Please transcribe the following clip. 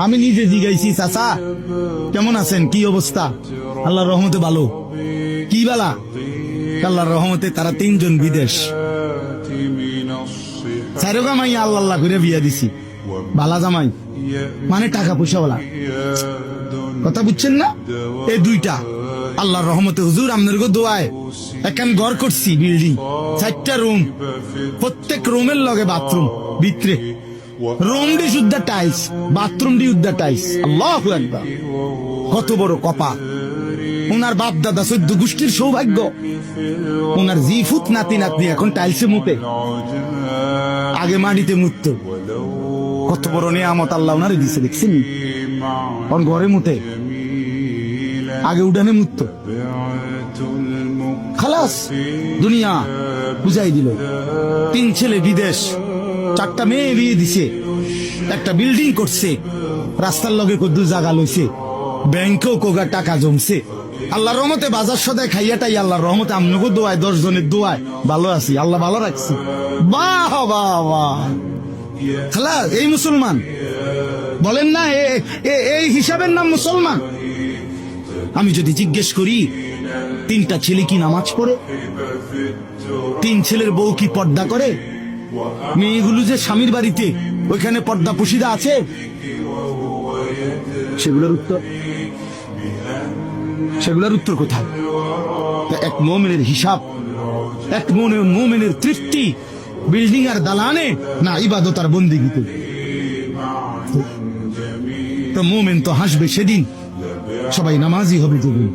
আমি নিজে জিগাইছি, চাচা কেমন আছেন, কি অবস্থা? আল্লাহর রহমতে ভালো। কি বালা? আল্লাহর রহমতে তারা 3 জন বিদেশ। চারো জামাই আল্লাহ আল্লাহ করে বিয়া দিছি। বালা জামাই মানে টাকা পয়সা বলা, কথা বুঝছেন না? এই 2টা আল্লাহর রহমতে হুজুর আপনার গো দোয়ায় একখান ঘর করছি, বিল্ডিং 4টা রুম, প্রত্যেক রুমের লগে বাথরুম, ভিতরে রুম ডি শুদ্ধ টাইলস, বাথরুম ডি উদ্দা টাইলস। আল্লাহু আকবার, কত বড় কপা! ওনার বাপ দাদা 14 গোষ্ঠীর সৌভাগ্য। ওনার জিফুত নাতি নাতনি এখন টাইলসে মুতে, আগে মাটিতে মুতত। কত বড় নিয়ামত আল্লাহ ওনারে দিছে, দেখছেন? ওর ঘরে মুতে, আগে উঠানে মুতত। খালাস, দুনিয়া বুঝাই দিল। 3 ছেলে বিদেশ, 4টা মেয়ে বিয়ে দিছে, একটা বিল্ডিং করছে, রাস্তার লগে কদ্দু জায়গা লইছে, ব্যাংকেও কোগা টাকা জমছে। আল্লাহর রহমতে বাজার সদায় খাইয়াটাই আল্লাহর রহমতে আমনগো দোয়ায় 10 জনের দোয়ায় ভালো আছি, আল্লাহ ভালো রাখছি। বাহ বাহ বাহ! খালা এই মুসলমান বলেন না, এই হিসাবের নাম মুসলমান? আমি যদি জিজ্ঞেস করি 3টা ছেলে কি নামাজ পড়ে? 3 ছেলের বউ কি পর্দা করে? মেয়েগুলো যে স্বামীর বাড়িতে ওইখানে পর্দা পুশিদা আছে, সেগুলোর উত্তর কোথায়? এক মুমিনের হিসাব, এক মুমিনের তৃপ্তি বিল্ডিং আর দালানে না ইবাদত আর বন্দেগীতে? তো মুমিন তো হাসবে সেদিন, সবাই নামাজি হবে যেদিন।